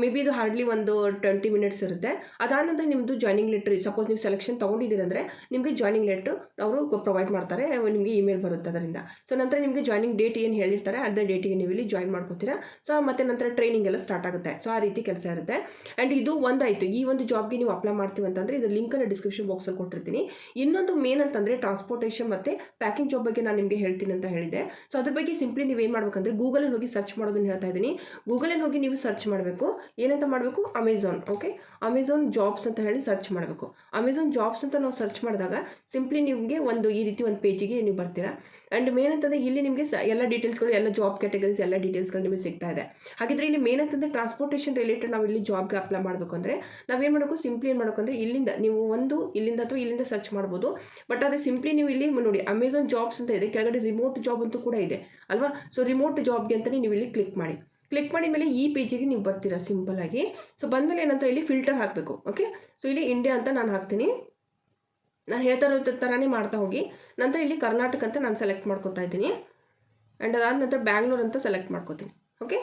ಮೇ ಬಿ ಇದು ಹಾರ್ಡ್ಲಿ ಒಂದು 20 ಮಿನಿಟ್ಸ್ ಇರುತ್ತೆ. ಅದಾದ ನಂತರ ನಿಮ್ಮದು ಜಾಯ್ನಿಂಗ್ ಲೆಟ್ರ್, ಸಪೋಸ್ ನೀವು ಸೆಲೆಕ್ಷನ್ ತೊಗೊಂಡಿದ್ದೀರಿ ಅಂದರೆ ನಿಮಗೆ ಜಾಯ್ನಿಂಗ್ ಲೆಟ್ರು ಅವರು ಪ್ರೊವೈಡ್ ಮಾಡ್ತಾರೆ. ನಿಮಗೆ ಇಮೇಲ್ ಬರುತ್ತೆ ಅದರಿಂದ. ಸೊ ನಂತರ ನಿಮಗೆ ಜಾಯ್ನಿಂಗ್ ಡೇಟ್ ಏನು ಹೇಳಿರ್ತಾರೆ ಅದೇ ಡೇಟಿಗೆ ನೀವು ಇಲ್ಲಿ ಜಾಯ್ನ್ ಮಾಡ್ಕೋತೀರಾ. ಸೊ ಮತ್ತು ನಂತರ ಟ್ರೈನಿಂಗ್ ಎಲ್ಲ ಸ್ಟಾರ್ಟ್ ಆಗುತ್ತೆ. ಸೊ ಆ ರೀತಿ ಕೆಲಸ ಇರುತ್ತೆ. ಆ್ಯಂಡ್ ಇದು ಒಂದಾಯಿತು. ಈ ಒಂದು ಜಾಬ್ಗೆ ನೀವು ಅಪ್ಲೈ ಮಾಡ್ತೀವಿ ಅಂತಂದರೆ ಇದು ಲಿಂಕನ್ನು ಡಿಸ್ಕ್ರಿಪ್ಷನ್ ಬಾಕ್ಸಲ್ಲಿ ಕೊಟ್ಟಿರ್ತೀನಿ. ಇನ್ನೊಂದು ಮೇನ್ ಅಂತಂದರೆ ಟ್ರಾನ್ಸ್ಪೋರ್ಟೇಷನ್ ಮತ್ತು ಪ್ಯಾಕಿಂಗ್ ಜಾಬ್ ಬಗ್ಗೆ ನಾನು ನಿಮಗೆ ಹೇಳ್ತೀನಿ ಅಂತ ಹೇಳಿದೆ. ಸೊ ಅದ್ರ ಬಗ್ಗೆ ಸಿಂಪ್ಲಿ ನೀವೇನು ಮಾಡ್ಬೇಕಂದ್ರೆ ಗೂಗಲಲ್ಲಿ ಹೋಗಿ ಸರ್ಚ್ ಮಾಡೋದನ್ನು ಹೇಳ್ತಾ ಇದ್ದೀನಿ. ಗೂಗಲಲ್ಲಿ ಹೋಗಿ ನೀವು ಸರ್ಚ್ ಮಾಡಬೇಕು. ಏನಂತ ಮಾಡಬೇಕು, ಅಮೆಝಾನ್. ಓಕೆ, ಅಮೆಝಾನ್ ಜಾಬ್ಸ್ ಅಂತ ಹೇಳಿ ಸರ್ಚ್ ಮಾಡಬೇಕು. ಅಮೆಝಾನ್ ಜಾಬ್ಸ್ ಅಂತ ನಾವು ಸರ್ಚ್ ಮಾಡಿದಾಗ ಸಿಂಪ್ಲಿ ನಿಮಗೆ ಒಂದು ಈ ರೀತಿ ಒಂದು ಪೇಜಿಗೆ ನೀವು ಬರ್ತೀರಾ. ಆ್ಯಂಡ್ ಮೇನ್ ಅಂತಂದರೆ ಇಲ್ಲಿ ನಿಮಗೆ ಎಲ್ಲ ಡೀಟೇಲ್ಸ್ಗಳು, ಎಲ್ಲ ಜಾಬ್ ಕ್ಯಾಟಗರೀಸ್ ಎಲ್ಲ ಡೀಟೇಲ್ಸ್ಗಳು ನಿಮಗೆ ಸಿಗ್ತಾ ಇದೆ. ಹಾಗಿದ್ರೆ ಇಲ್ಲಿ ಮೇನ್ ಅಂತಂದರೆ ಟ್ರಾನ್ಸ್ಪೋರ್ಟೇಷನ್ ರಿಲೇಟೆಡ್ ನಾವು ಇಲ್ಲಿ ಜಾಬ್ಗೆ ಅಪ್ಲೈ ಮಾಡಬೇಕು ಅಂದರೆ ನಾವೇನು ಮಾಡಬೇಕು, ಸಿಂಪ್ಲಿ ಏನು ಮಾಡಬೇಕು ಅಂದರೆ ಇಲ್ಲಿಂದ ನೀವು ಇಲ್ಲಿಂದ ಅಥವಾ ಇಲ್ಲಿಂದ ಸರ್ಚ್ ಮಾಡ್ಬೋದು. ಬಟ್ ಆದರೆ ಸಿಂಪ್ಲಿ ನೀವು ಇಲ್ಲಿ ನೋಡಿ ಅಮೆಝಾನ್ ಜಾಬ್ಸ್ ಅಂತ ಇದೆ, ಕೆಳಗಡೆ ರಿಮೋಟ್ ಜಾಬ್ ಅಂತೂ ಕೂಡ ಇದೆ ಅಲ್ವಾ. ಸೊ ರಿಮೋಟ್ ಜಾಬ್ಗೆ ಅಂತಲೇ ನೀವು ಇಲ್ಲಿ ಕ್ಲಿಕ್ ಮಾಡಿದ ಮೇಲೆ ಈ ಪೇಜಿಗೆ ನೀವು ಬರ್ತೀರಾ ಸಿಂಪಲ್ ಆಗಿ. ಸೊ ಬಂದಮೇಲೆ ಏನಂತ ಇಲ್ಲಿ ಫಿಲ್ಟರ್ ಹಾಕಬೇಕು. ಓಕೆ, ಸೊ ಇಲ್ಲಿ ಇಂಡಿಯಾ ಅಂತ ನಾನು ಹಾಕ್ತೀನಿ. ನಾನು ಹೇಳ್ತಾ ಇರೋ ಥರನೇ ಮಾಡ್ತಾ ಹೋಗಿ. ನಂತರ ಇಲ್ಲಿ ಕರ್ನಾಟಕ ಅಂತ ನಾನು ಸೆಲೆಕ್ಟ್ ಮಾಡ್ಕೊತಾ ಇದ್ದೀನಿ. ಆ್ಯಂಡ್ ಅದಾದ ನಂತರ ಬ್ಯಾಂಗ್ಳೂರ್ ಅಂತ ಸೆಲೆಕ್ಟ್ ಮಾಡ್ಕೋತೀನಿ. ಓಕೆ,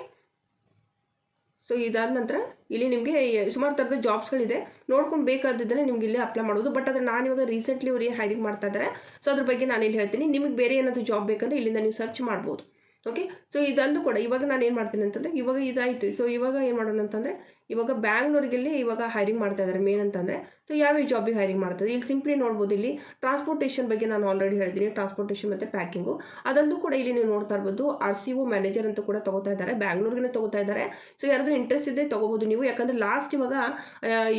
ಸೊ ಇದಾದ ನಂತರ ಇಲ್ಲಿ ನಿಮಗೆ ಸುಮಾರು ಥರದ ಜಾಬ್ಸ್ಗಳಿದೆ, ನೋಡ್ಕೊಂಡು ಬೇಕಾದದ್ದನ್ನು ನಿಮ್ಗೆ ಇಲ್ಲಿ ಅಪ್ಲೈ ಮಾಡೋದು. ಬಟ್ ಆದರೆ ನಾನು ಇವಾಗ ರೀಸೆಂಟ್ಲಿ ಅವ್ರು ಏನು ಹೈರಿಂಗ್ ಮಾಡ್ತಾ ಇದ್ದಾರೆ, ಸೊ ಅದ್ರ ಬಗ್ಗೆ ನಾನು ಇಲ್ಲಿ ಹೇಳ್ತೀನಿ. ನಿಮಗೆ ಬೇರೆ ಏನಾದರೂ ಜಾಬ್ ಬೇಕಂದರೆ ಇಲ್ಲಿಂದ ನೀವು ಸರ್ಚ್ ಮಾಡ್ಬೋದು. ಓಕೆ, ಸೊ ಇದಲ್ಲೂ ಕೂಡ ಇವಾಗ ನಾನು ಏನು ಮಾಡ್ತೀನಿ ಅಂತಂದರೆ ಇವಾಗ ಇದಾಯಿತು. ಸೊ ಇವಾಗ ಏನು ಮಾಡೋಣ ಅಂತಂದರೆ ಇವಾಗ ಬ್ಯಾಂಗ್ಳೂರಿಗೆ ಇವಾಗ ಹೈರಿಂಗ್ ಮಾಡ್ತಾ ಇದ್ದಾರೆ ಮೇನ್ ಅಂತಂದರೆ. ಸೊ ಯಾವ್ಯಾವ ಜಾಬಿಗೆ ಹೈರಿಂಗ್ ಮಾಡ್ತಾರೆ ಇಲ್ಲಿ ಸಿಂಪ್ಲಿ ನೋಡ್ಬೋದು. ಇಲ್ಲಿ ಟ್ರಾನ್ಸ್ಪೋರ್ಟೇಷನ್ ಬಗ್ಗೆ ನಾನು ಆಲ್ರೆಡಿ ಹೇಳಿದ್ದೀನಿ, ಟ್ರಾನ್ಸ್ಪೋರ್ಟೇಷನ್ ಮತ್ತು ಪ್ಯಾಕಿಂಗು. ಅದಲ್ಲೂ ಕೂಡ ಇಲ್ಲಿ ನೀವು ನೋಡ್ತಾ ಇರ್ಬೋದು RCO ಮ್ಯಾನೇಜರ್ ಅಂತ ಕೂಡ ತೊಗೋತಾ ಇದ್ದಾರೆ, ಬ್ಯಾಂಗ್ಳೂರಿಗೆ ತೊಗೋತಾ ಇದ್ದಾರೆ. ಸೊ ಯಾರಾದರೂ ಇಂಟ್ರೆಸ್ಟ್ ಇದೆ ತೊಗೋಬೋದು ನೀವು. ಯಾಕಂದರೆ ಲಾಸ್ಟ್ ಇವಾಗ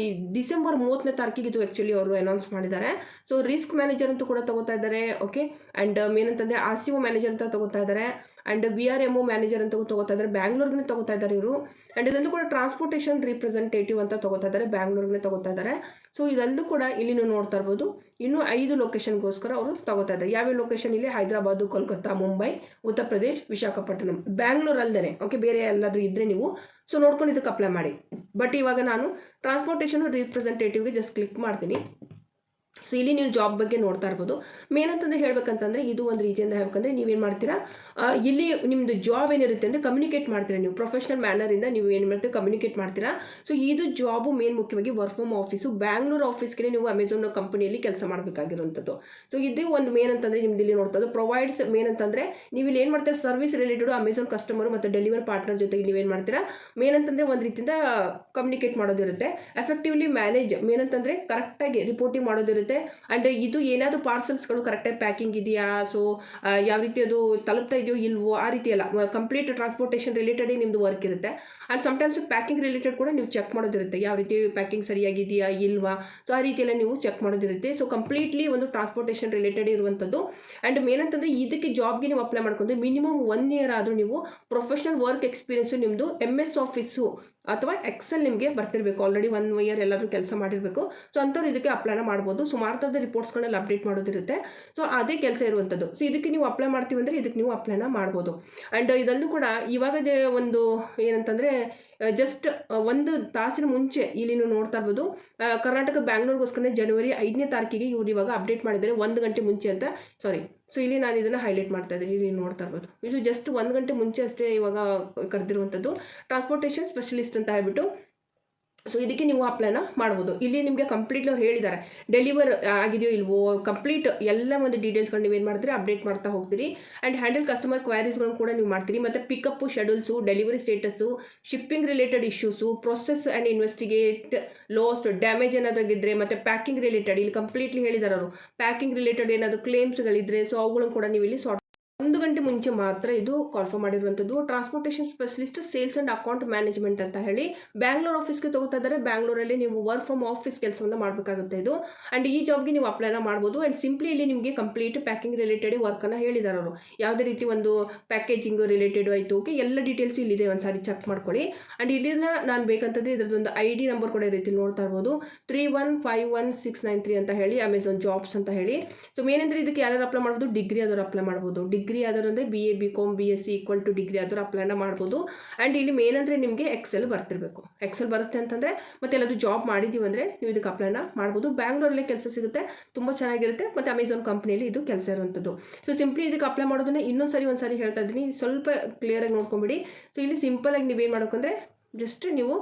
ಈ ಡಿಸೆಂಬರ್ 30ನೇ ತಾರೀಕಿಗೆ ಇದು ಆ್ಯಕ್ಚುಲಿ ಅವರು ಅನೌನ್ಸ್ ಮಾಡಿದ್ದಾರೆ. ಸೊ ರಿಸ್ಕ್ ಮ್ಯಾನೇಜರ್ ಅಂತೂ ಕೂಡ ತೊಗೋತಾ ಇದ್ದಾರೆ. ಓಕೆ, ಆ್ಯಂಡ್ ಮೇನ್ ಅಂತಂದರೆ RCO ಮ್ಯಾನೇಜರ್ ಅಂತ ತೊಗೋತಾ ಇದ್ದಾರೆ. ಆ್ಯಂಡ್ VRMO ಮ್ಯಾನೇಜರ್ ಅಂತ ತೊಗೋತಾ ಇದ್ದಾರೆ, ಬ್ಯಾಂಗ್ಳೂರ್ಗೆ ತೊಗೋತಾ ಇದ್ದಾರೆ ಇವರು. ಆ್ಯಂಡ್ ಇದಲ್ಲೂ ಕೂಡ ಟ್ರಾನ್ಸ್ಪೋರ್ಟೇಷನ್ ಪ್ರೊಫೆಷನಲ್ ರಿಪ್ರೆಸೆಂಟೇಟಿವ್ ಅಂತ ತಗೋತಾ ಇದ್ದಾರೆ, ಬ್ಯಾಂಗ್ಳೂರ್ಗೆ ತಗೋತಾ ಇದ್ದಾರೆ. ಸೊ ಇದಲ್ಲೂ ಕೂಡ ಇಲ್ಲಿ ನೀವು ನೋಡ್ತಾ ಇರ್ಬೋದು, ಇನ್ನೂ 5 ಲೊಕೇಶನ್ಗೋಸ್ಕರ ಅವರು ತಗೋತಾ ಇದ್ದಾರೆ. ಯಾವ್ಯಾವ ಲೊಕೇಶನ್ ಇಲ್ಲಿ? ಹೈದರಾಬಾದು, ಕೋಲ್ಕತ್ತಾ, ಮುಂಬೈ, ಉತ್ತರ ಪ್ರದೇಶ್, ವಿಶಾಖಪಟ್ಟಣಂ, ಬ್ಯಾಂಗ್ಳೂರ್ ಅಲ್ಲದೆ ಓಕೆ, ಬೇರೆ ಎಲ್ಲಾದರೂ ಇದ್ದರೆ ನೀವು ಸೊ ನೋಡ್ಕೊಂಡು ಇದಕ್ಕೆ ಅಪ್ಲೈ ಮಾಡಿ. ಬಟ್ ಇವಾಗ ನಾನು ಟ್ರಾನ್ಸ್ಪೋರ್ಟೇಷನ್ ರಿಪ್ರೆಸೆಂಟೇಟಿವ್ಗೆ ಜಸ್ಟ್ ಕ್ಲಿಕ್ ಮಾಡ್ತೀನಿ. ಸೊ ಇಲ್ಲಿ ನೀವು ಜಾಬ್ ಬಗ್ಗೆ ನೋಡ್ತಾ ಇರ್ಬೋದು. ಮೇನ್ ಅಂತಂದರೆ ಹೇಳ್ಬೇಕಂತಂದರೆ ಇದು ಒಂದು ರೀತಿಯಿಂದ ಹೇಳ್ಬೇಕಂದ್ರೆ ನೀವೇನು ಮಾಡ್ತೀರಾ, ಇಲ್ಲಿ ನಿಮ್ಮದು ಜಾಬ್ ಏನಿರುತ್ತೆ ಅಂದರೆ ಕಮ್ಯುನಿಕೇಟ್ ಮಾಡ್ತೀರಾ ನೀವು ಪ್ರೊಫೆಷನಲ್ ಮ್ಯಾನರಿಂದ ನೀವು ಏನು ಮಾಡ್ತೀರಾ ಕಮ್ಯುನಿಕೇಟ್ ಮಾಡ್ತೀರಾ. ಸೊ ಇದು ಜಾಬು ಮೇನ್ ಮುಖ್ಯವಾಗಿ ವರ್ಕ್ ಫ್ರಮ್ ಆಫೀಸು ಬ್ಯಾಂಗ್ಳೂರು ಆಫೀಸ್ಗೆ ನೀವು ಅಮೆಝಾನ್ ಕಂಪನಿಯಲ್ಲಿ ಕೆಲಸ ಮಾಡಬೇಕಾಗಿರುವಂಥದ್ದು. ಸೊ ಇದು ಒಂದು ಮೇನ್ ಅಂತಂದರೆ ನಿಮ್ದು ಇಲ್ಲಿ ನೋಡ್ತಾ ಇದ್ದು ಪ್ರೊವೈಡ್ಸ್ ಮೇನ್ ಅಂತಂದರೆ ನೀವು ಇಲ್ಲಿ ಏನು ಮಾಡ್ತೀರಾ ಸರ್ವಿಸ್ ರಿಲೇಟೆಡ್ ಅಮೆಝಾನ್ ಕಸ್ಟಮರು ಮತ್ತು ಡೆಲಿವರಿ ಪಾರ್ಟ್ನರ್ ಜೊತೆಗೆ ನೀವೇನು ಮಾಡ್ತೀರಾ ಮೇನ್ ಅಂತಂದರೆ ಒಂದು ರೀತಿಯಿಂದ ಕಮ್ಯುನಿಕೇಟ್ ಮಾಡೋದಿರುತ್ತೆ. ಎಫೆಕ್ಟಿವ್ಲಿ ಮ್ಯಾನೇಜ್ ಮೇನ್ ಅಂತಂದರೆ ಕರೆಕ್ಟಾಗಿ ರಿಪೋರ್ಟಿಂಗ್ ಮಾಡೋದಿರುತ್ತೆ. ಆ್ಯಂಡ್ ಇದು ಏನಾದರೂ ಪಾರ್ಸಲ್ಸ್ಗಳು ಕರೆಕ್ಟಾಗಿ ಪ್ಯಾಕಿಂಗ್ ಇದೆಯಾ, ಸೊ ಯಾವ ರೀತಿ ಅದು ತಲುಪ್ತಾ ಇದೆಯೋ ಇಲ್ವೋ ಆ ರೀತಿ ಎಲ್ಲ ಕಂಪ್ಲೀಟ್ ಟ್ರಾನ್ಸ್ಪೋರ್ಟೇಷನ್ ರಿಲೇಟೆಡ್ ನಿಮ್ಮದು ವರ್ಕ್ ಇರುತ್ತೆ. ಆ್ಯಂಡ್ ಸಮ್ಟೈಮ್ಸ್ ಪ್ಯಾಕಿಂಗ್ ರಿಲೇಟೆಡ್ ಕೂಡ ನೀವು ಚೆಕ್ ಮಾಡೋದಿರುತ್ತೆ, ಯಾವ ರೀತಿ ಪ್ಯಾಕಿಂಗ್ ಸರಿಯಾಗಿದೆಯಾ ಇಲ್ವಾ, ಸೊ ಆ ರೀತಿಯೆಲ್ಲ ನೀವು ಚೆಕ್ ಮಾಡೋದಿರುತ್ತೆ. ಸೊ ಕಂಪ್ಲೀಟ್ಲಿ ಒಂದು ಟ್ರಾನ್ಸ್ಪೋರ್ಟೇಷನ್ ರಿಲೇಟೆಡ್ ಇರುವಂಥದ್ದು. ಆ್ಯಂಡ್ ಮೇನ್ ಅಂತಂದರೆ ಇದಕ್ಕೆ ಜಾಬ್ಗೆ ನೀವು ಅಪ್ಲೈ ಮಾಡ್ಕೊಂಡ್ರೆ ಮಿನಿಮಮ್ 1 ಇಯರ್ ಆದರೂ ನೀವು ಪ್ರೊಫೆಷನಲ್ ವರ್ಕ್ ಎಕ್ಸ್ಪೀರಿಯನ್ಸು ನಿಮ್ಮದು MS ಆಫೀಸು ಅಥವಾ ಎಕ್ಸೆಲ್ ನಿಮಗೆ ಬರ್ತಿರಬೇಕು, ಆಲ್ರೆಡಿ 1 ಇಯರ್ ಎಲ್ಲಾದರೂ ಕೆಲಸ ಮಾಡಿರಬೇಕು. ಸೊ ಅಂಥವ್ರು ಇದಕ್ಕೆ ಅಪ್ಲೈನ ಮಾಡ್ಬೋದು. ಸುಮಾರು ಥರದ ರಿಪೋರ್ಟ್ಸ್ಗಳನ್ನೆಲ್ಲ ಅಪ್ಡೇಟ್ ಮಾಡೋದಿರುತ್ತೆ. ಸೊ ಅದೇ ಕೆಲಸ ಇರುವಂಥದ್ದು. ಸೊ ಇದಕ್ಕೆ ನೀವು ಅಪ್ಲೈ ಮಾಡ್ತೀವಿ ಅಂದರೆ ಇದಕ್ಕೆ ನೀವು ಅಪ್ಲೈನ ಮಾಡ್ಬೋದು. ಆ್ಯಂಡ್ ಇದಲ್ಲೂ ಕೂಡ ಇವಾಗದೇ ಒಂದು ಏನಂತಂದರೆ ಜಸ್ಟ್ 1 ತಾಸಿನ ಮುಂಚೆ ಇಲ್ಲಿ ನೀವು ನೋಡ್ತಾ ಇರ್ಬೋದು, ಕರ್ನಾಟಕ ಬ್ಯಾಂಗ್ಳೂರ್ಗೋಸ್ಕರ ಜನವರಿ 5ನೇ ತಾರೀಕಿಗೆ ಇವ್ರು ಇವಾಗ ಅಪ್ಡೇಟ್ ಮಾಡಿದ್ದಾರೆ 1 ಗಂಟೆ ಮುಂಚೆ ಅಂತ. ಸಾರಿ, ಸೊ ಇಲ್ಲಿ ನಾನು ಇದನ್ನು ಹೈಲೈಟ್ ಮಾಡ್ತಾ ಇದ್ದೀನಿ, ಇಲ್ಲಿ ನೋಡ್ತಾ ಇರ್ಬೋದು. ಇದು ಜಸ್ಟ್ 1 ಗಂಟೆ ಮುಂಚೆ ಅಷ್ಟೇ ಇವಾಗ ಕರೆದಿರುವಂಥದ್ದು ಟ್ರಾನ್ಸ್ಪೋರ್ಟೇಷನ್ ಸ್ಪೆಷಲಿಸ್ಟ್ ಅಂತ ಹೇಳ್ಬಿಟ್ಟು. ಸೊ ಇದಕ್ಕೆ ನೀವು ಅಪ್ಲೈನ ಮಾಡ್ಬೋದು. ಇಲ್ಲಿ ನಿಮಗೆ ಕಂಪ್ಲೀಟ್ಲಿ ಅವ್ರು ಹೇಳಿದ್ದಾರೆ ಡೆಲಿವರ್ ಆಗಿದೆಯೋ ಇಲ್ವೋ ಕಂಪ್ಲೀಟ್ ಎಲ್ಲ ಒಂದು ಡೀಟೇಲ್ಸ್ಗಳು ನೀವೇನು ಮಾಡ್ತೀರಿ ಅಪ್ಡೇಟ್ ಮಾಡ್ತಾ ಹೋಗ್ತೀರಿ. ಆ್ಯಂಡ್ ಹ್ಯಾಂಡಲ್ ಕಸ್ಟಮರ್ ಕ್ವೈರೀಸ್ಗಳನ್ನು ಕೂಡ ನೀವು ಮಾಡ್ತೀರಿ. ಮತ್ತು pickup schedules, delivery status, shipping related issues, process and investigate last damage ಏನಾದರೂ ಇದ್ದರೆ, ಮತ್ತು ಪ್ಯಾಕಿಂಗ್ ರಿಲೇಟೆಡ್ ಇಲ್ಲಿ ಕಂಪ್ಲೀಟ್ಲಿ ಹೇಳಿದ್ದಾರೆ ಅವರು ಪ್ಯಾಕಿಂಗ್ ರಿಲೇಟೆಡ್ ಏನಾದರೂ ಕ್ಲೇಮ್ಸ್ಗಳಿದ್ದರೆ ಸೊ ಅವುಗಳನ್ನು ಕೂಡ ನೀವು ಇಲ್ಲಿ 1 ಗಂಟೆ ಮುಂಚೆ ಮಾತ್ರ ಇದು ಕಾಲ್ಫರ್ ಮಾಡಿರುವಂಥದ್ದು. Transportation specialist sales and account management ಅಂತ ಹೇಳಿ ಬ್ಯಾಂಗ್ಳೂರ್ ಆಫೀಸ್ಗೆ ತಗೋತಾ ಇದ್ದಾರೆ. ಬ್ಯಾಂಗ್ಳೂರಲ್ಲಿ ನೀವು ವರ್ಕ್ ಫ್ರಮ್ ಆಫೀಸ್ ಕೆಲಸವನ್ನು ಮಾಡಬೇಕಾಗುತ್ತೆ ಇದು. ಆ್ಯಂಡ್ ಈ ಜಾಬ್ಗೆ ನೀವು ಅಪ್ಲೈನ ಮಾಡ್ಬೋದು. ಆ್ಯಂಡ್ ಸಿಂಪ್ಲಿ ಇಲ್ಲಿ ನಿಮಗೆ ಕಂಪ್ಲೀಟ್ ಪ್ಯಾಕಿಂಗ್ ರಿಲೇಟೆಡ್ ವರ್ಕನ್ನು ಹೇಳಿದ್ದಾರೆ ಅವರು. ಯಾವುದೇ ರೀತಿ ಒಂದು ಪ್ಯಾಕೇಜಿಂಗ್ ರಿಲೇಟೆಡ್ ಆಯಿತು ಓಕೆ, ಎಲ್ಲ ಡೀಟೇಲ್ಸ್ ಇಲ್ಲಿದೆ, ಒಂದು ಸಾರಿ ಚೆಕ್ ಮಾಡ್ಕೊಳ್ಳಿ. ಆ್ಯಂಡ್ ಇಲ್ಲಿನ ನಾನು ಬೇಕಂತಂದರೆ ಇದರದೊಂದು ID ನಂಬರ್ ಕೂಡ ಈ ರೀತಿ ನೋಡ್ತಾ ಇರ್ಬೋದು 3151693 ಅಂತ ಹೇಳಿ ಅಮೆಝಾನ್ ಜಾಬ್ಸ್ ಅಂತ ಹೇಳಿ. ಸೊ ಏನಂದರೆ ಇದಕ್ಕೆ ಯಾರು ಅಪ್ಲೈ ಮಾಡ್ಬೋದು, ಡಿಗ್ರಿ ಆದವರು ಅಪ್ಲೈ ಮಾಡ್ಬೋದು. ಡಿಗ್ರಿ ಆದರೂ ಅಂದರೆ BA BCom BSc = ಡಿಗ್ರಿ ಆದರೂ ಅಪ್ಲೈನ ಮಾಡ್ಬೋದು. ಆ್ಯಂಡ್ ಇಲ್ಲಿ ಮೇನ್ ಅಂದರೆ ನಿಮಗೆ ಎಕ್ಸೆಲ್ ಬರ್ತಿರಬೇಕು. ಎಕ್ಸೆಲ್ ಬರುತ್ತೆ ಅಂತಂದರೆ ಮತ್ತೆ ಎಲ್ಲಾದರೂ ಜಾಬ್ ಮಾಡಿದ್ದೀವಿ ಅಂದರೆ ನೀವು ಇದಕ್ಕೆ ಅಪ್ಲೈನ ಮಾಡ್ಬೋದು. ಬ್ಯಾಂಗ್ಳೂರಲ್ಲೇ ಕೆಲಸ ಸಿಗುತ್ತೆ, ತುಂಬ ಚೆನ್ನಾಗಿರುತ್ತೆ. ಮತ್ತು ಅಮೆಝಾನ್ ಕಂಪ್ನಿಯಲ್ಲಿ ಇದು ಕೆಲಸ ಇರುವಂಥದ್ದು. ಸೊ ಸಿಂಪ್ಲಿ ಇದಕ್ಕೆ ಅಪ್ಲೈ ಮಾಡೋದನ್ನ ಒಂದು ಸಾರಿ ಹೇಳ್ತಾ ಇದ್ದೀನಿ, ಸ್ವಲ್ಪ ಕ್ಲಿಯರಾಗಿ ನೋಡ್ಕೊಂಬಿಡಿ. ಸೊ ಇಲ್ಲಿ ಸಿಂಪಲಾಗಿ ನೀವೇನು ಮಾಡ್ಬೇಕಂದ್ರೆ ಜಸ್ಟ್ ನೀವು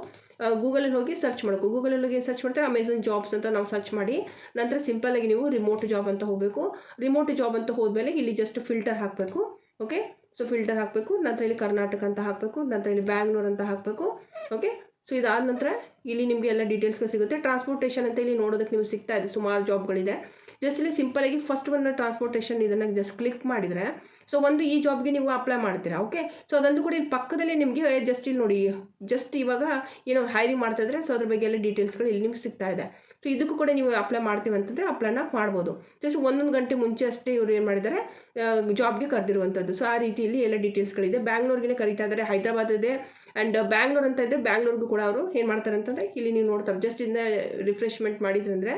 ಗೂಗಲಲ್ಲಿ ಹೋಗಿ ಸರ್ಚ್ ಮಾಡಬೇಕು. ಗೂಗಲಲ್ಲಿ ಹೋಗಿ ಸರ್ಚ್ ಮಾಡ್ತಾರೆ ಅಮೆಝಾನ್ ಜಾಬ್ಸ್ ಅಂತ ನಾವು ಸರ್ಚ್ ಮಾಡಿ ನಂತರ ಸಿಂಪಲಾಗಿ ನೀವು ರಿಮೋಟ್ ಜಾಬ್ ಅಂತ ಹೋಗಬೇಕು. ರಿಮೋಟ್ ಜಾಬ್ ಅಂತ ಹೋದ್ಮೇಲೆ ಇಲ್ಲಿ ಜಸ್ಟ್ ಫಿಲ್ಟರ್ ಹಾಕಬೇಕು. ಓಕೆ, ಸೊ ಫಿಲ್ಟರ್ ಹಾಕಬೇಕು. ನಂತರ ಇಲ್ಲಿ ಕರ್ನಾಟಕ ಅಂತ ಹಾಕಬೇಕು. ನಂತರ ಇಲ್ಲಿ ಬ್ಯಾಂಗ್ಳೂರ್ ಅಂತ ಹಾಕಬೇಕು. ಓಕೆ, ಸೊ ಇದಾದ ನಂತರ ಇಲ್ಲಿ ನಿಮಗೆ ಎಲ್ಲ ಡೀಟೇಲ್ಸ್ಗಳು ಸಿಗುತ್ತೆ. ಟ್ರಾನ್ಸ್ಪೋರ್ಟೇಷನ್ ಅಂತ ಇಲ್ಲಿ ನೋಡೋದಕ್ಕೆ ನಿಮಗೆ ಸಿಗ್ತಾ ಇದೆ, ಸುಮಾರು ಜಾಬ್ಗಳಿದೆ. ಜಸ್ಟ್ ಇಲ್ಲಿ ಸಿಂಪಲಾಗಿ ಫಸ್ಟ್ ಒಂದು ಟ್ರಾನ್ಸ್ಪೋರ್ಟೇಷನ್ ಇದನ್ನು ಜಸ್ಟ್ ಕ್ಲಿಕ್ ಮಾಡಿದರೆ ಸೊ ಒಂದು ಈ ಜಾಬ್ಗೆ ನೀವು ಅಪ್ಲೈ ಮಾಡ್ತೀರಾ. ಓಕೆ, ಸೊ ಅದಂತೂ ಕೂಡ ಇಲ್ಲಿ ಪಕ್ಕದಲ್ಲೇ ನಿಮಗೆ ಜಸ್ಟ್ ಇಲ್ಲಿ ನೋಡಿ, ಜಸ್ಟ್ ಇವಾಗ ಏನೋ ಹೈರಿಂಗ್ ಮಾಡ್ತಾಯಿದ್ರೆ ಸೊ ಅದ್ರ ಬಗ್ಗೆ ಎಲ್ಲ ಡೀಟೇಲ್ಸ್ಗಳು ಇಲ್ಲಿ ನಿಮ್ಗೆ ಸಿಗ್ತಾ ಇದೆ. ಸೊ ಇದಕ್ಕೂ ಕೂಡ ನೀವು ಅಪ್ಲೈ ಮಾಡ್ತೀವಿ ಅಂತಂದರೆ ಅಪ್ಲೈನ ಮಾಡ್ಬೋದು. ಜಸ್ಟ್ 1 ಗಂಟೆ ಮುಂಚೆ ಅಷ್ಟೇ ಇವರು ಏನು ಮಾಡಿದ್ದಾರೆ ಜಾಬ್ಗೆ ಕರೆದಿರುವಂಥದ್ದು. ಸೊ ಆ ರೀತಿಯಲ್ಲಿ ಎಲ್ಲ ಡೀಟೇಲ್ಸ್ಗಳಿದೆ. ಬ್ಯಾಂಗ್ಳೂರ್ಗೆ ಕರೀತಾ ಇದ್ದಾರೆ, ಹೈದರಾಬಾದ್ ಇದೆ ಆ್ಯಂಡ್ ಬ್ಯಾಂಗ್ಳೂರ್ ಅಂತ ಇದ್ದರೆ ಬ್ಯಾಂಗ್ಳೂರ್ಗೂ ಕೂಡ ಅವರು ಏನು ಮಾಡ್ತಾರೆ ಅಂತಂದರೆ ಇಲ್ಲಿ ನೀವು ನೋಡ್ತಾರೆ ಜಸ್ಟ್ ಇಂದ ರಿಫ್ರೆಶ್ಮೆಂಟ್ ಮಾಡಿದ್ರಂದರೆ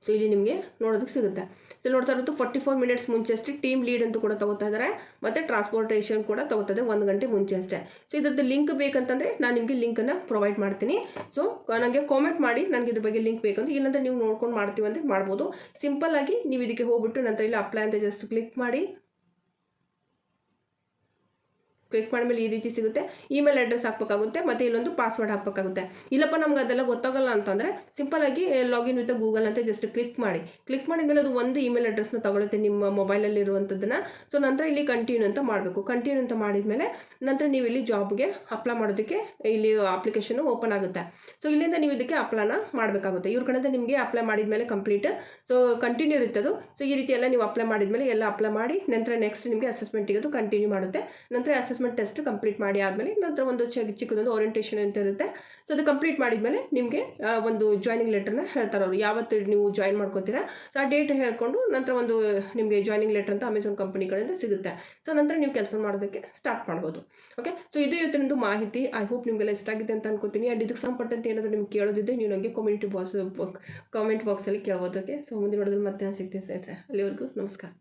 ಸೊ ಇಲ್ಲಿ ನಿಮಗೆ ನೋಡೋದಕ್ಕೆ ಸಿಗುತ್ತೆ. ಸೊ ನೋಡ್ತಾ ಇರೋದು 44 ಮಿನಿಟ್ಸ್ ಮುಂಚೆ ಅಷ್ಟೇ ಟೀಮ್ ಲೀಡ್ ಅಂತೂ ಕೂಡ ತಗೋತಾ ಇದ್ದಾರೆ. ಮತ್ತು ಟ್ರಾನ್ಸ್ಪೋರ್ಟೇಷನ್ ಕೂಡ ತಗೋತಾ ಇದ್ದಾರೆ 1 ಗಂಟೆ ಮುಂಚೆ ಅಷ್ಟೇ. ಸೊ ಇದ್ರದ್ದು ಲಿಂಕ್ ಬೇಕಂತಂದರೆ ನಾನು ನಿಮಗೆ ಲಿಂಕನ್ನು ಪ್ರೊವೈಡ್ ಮಾಡ್ತೀನಿ. ಸೊ ನನಗೆ ಕಾಮೆಂಟ್ ಮಾಡಿ ನನಗೆ ಇದ್ರ ಬಗ್ಗೆ ಲಿಂಕ್ ಬೇಕಂದ್ರೆ, ಇಲ್ಲಾಂದರೆ ನೀವು ನೋಡ್ಕೊಂಡು ಮಾಡ್ತೀವಿ ಅಂದರೆ ಮಾಡ್ಬೋದು. ಸಿಂಪಲ್ಲಾಗಿ ನೀವು ಇದಕ್ಕೆ ಹೋಗ್ಬಿಟ್ಟು ನಂತರ ಇಲ್ಲಿ ಅಪ್ಲೈ ಅಂತ ಜಸ್ಟ್ ಕ್ಲಿಕ್ ಮಾಡಿ. ಕ್ಲಿಕ್ ಮಾಡಿದ್ಮೇಲೆ ಈ ರೀತಿ ಸಿಗುತ್ತೆ. ಇಮೇಲ್ ಅಡ್ರೆಸ್ ಹಾಕಬೇಕಾಗುತ್ತೆ ಮತ್ತು ಇಲ್ಲೊಂದು ಪಾಸ್ವರ್ಡ್ ಹಾಕಬೇಕಾಗುತ್ತೆ. ಇಲ್ಲಪ್ಪ ನಮ್ಗೆ ಅದೆಲ್ಲ ಗೊತ್ತಾಗಲ್ಲ ಅಂತಂದರೆ ಸಿಂಪಲಾಗಿ ಲಾಗಿನ್ ವಿತ್ ಗೂಗಲ್ ಅಂತ ಜಸ್ಟ್ ಕ್ಲಿಕ್ ಮಾಡಿದ್ಮೇಲೆ ಅದು ಒಂದು ಇಮೇಲ್ ಅಡ್ರೆಸ್ನ ತಗೊಳುತ್ತೆ ನಿಮ್ಮ ಮೊಬೈಲಲ್ಲಿ ಇರುವಂಥದ್ದನ್ನು. ಸೊ ನಂತರ ಇಲ್ಲಿ ಕಂಟಿನ್ಯೂ ಅಂತ ಮಾಡಬೇಕು. ಕಂಟಿನ್ಯೂ ಅಂತ ಮಾಡಿದ್ಮೇಲೆ ನಂತರ ನೀವು ಇಲ್ಲಿ ಜಾಬ್ಗೆ ಅಪ್ಲೈ ಮಾಡೋದಕ್ಕೆ ಇಲ್ಲಿ ಅಪ್ಲಿಕೇಶನ್ ಓಪನ್ ಆಗುತ್ತೆ. ಸೊ ಇಲ್ಲಿಂದ ನೀವು ಇದಕ್ಕೆ ಅಪ್ಲೈನ ಮಾಡಬೇಕಾಗುತ್ತೆ. ಇವ್ರ ಕಡೆಯಿಂದ ನಿಮಗೆ ಅಪ್ಲೈ ಮಾಡಿದ್ಮೇಲೆ ಕಂಪ್ಲೀಟ್ ಸೊ ಕಂಟಿನ್ಯೂ ಇರುತ್ತೆ ಅದು. ಸೊ ಈ ರೀತಿ ಎಲ್ಲ ನೀವು ಅಪ್ಲೈ ಮಾಡಿದ್ಮೇಲೆ ಎಲ್ಲ ಅಪ್ಲೈ ಮಾಡಿ ನಂತರ ನೆಕ್ಸ್ಟ್ ನಿಮಗೆ ಅಸೆಸ್ಮೆಂಟಿಗೆ ಅದು ಕಂಟಿನ್ಯೂ ಮಾಡುತ್ತೆ. ನಂತರ ಅಸೆಸ್ಮೆಂಟ್ ಟೆಸ್ಟ್ ಕಂಪ್ಲೀಟ್ ಮಾಡಿ ಆದಮೇಲೆ ನಂತರ ಒಂದು ಚಿಕ್ಕದೊಂದು ಓರಿಯೆಂಟೇಷನ್ ಅಂತ ಇರುತ್ತೆ. ಸೊ ಅದು ಕಂಪ್ಲೀಟ್ ಮಾಡಿದ್ಮೇಲೆ ನಿಮಗೆ ಒಂದು ಜಾಯ್ನಿಂಗ್ ಲೆಟರ್ನ ಹೇಳ್ತಾರೆ ಅವರು, ಯಾವತ್ತು ನೀವು ಜಾಯ್ನ್ ಮಾಡ್ಕೋತೀರಾ. ಸೊ ಆ ಡೇಟ್ ಹೇಳ್ಕೊಂಡು ನಂತರ ಒಂದು ನಿಮಗೆ ಜಾಯ್ನಿಂಗ್ ಲೆಟರ್ ಅಂತ ಅಮೆಝಾನ್ ಕಂಪನಿ ಕಡೆಯಿಂದ ಸಿಗುತ್ತೆ. ಸೊ ನಂತರ ನೀವು ಕೆಲಸ ಮಾಡೋದಕ್ಕೆ ಸ್ಟಾರ್ಟ್ ಮಾಡ್ಬೋದು. ಓಕೆ, ಸೊ ಇದು ಇವತ್ತಿನದು ಮಾಹಿತಿ. ಐ ಹೋಪ್ ನಿಮಗೆಲ್ಲ ಇಷ್ಟ ಆಗಿದೆ ಅಂತ ಅನ್ಕೋತೀನಿ. ಆ್ಯಂಡ್ ಇದಕ್ಕೆ ಸಂಬಂಧಪಟ್ಟಂತೆ ಏನಾದರೂ ನಿಮ್ಗೆ ಕೇಳೋದಿದ್ದೆ ನೀವು ನನಗೆ ಕಾಮೆಂಟ್ ಬಾಕ್ಸಲ್ಲಿ ಕೇಳ್ಬೋದಕ್ಕೆ. ಸೊ ಮುಂದಿನ ನೋಡೋದ್ರಲ್ಲಿ ಮತ್ತೆ ನಾನು ಸಿಗ್ತೀನಿ ಸ್ನೇಹಿತರೆ. ಅಲ್ಲಿವರೆಗೂ ನಮಸ್ಕಾರ.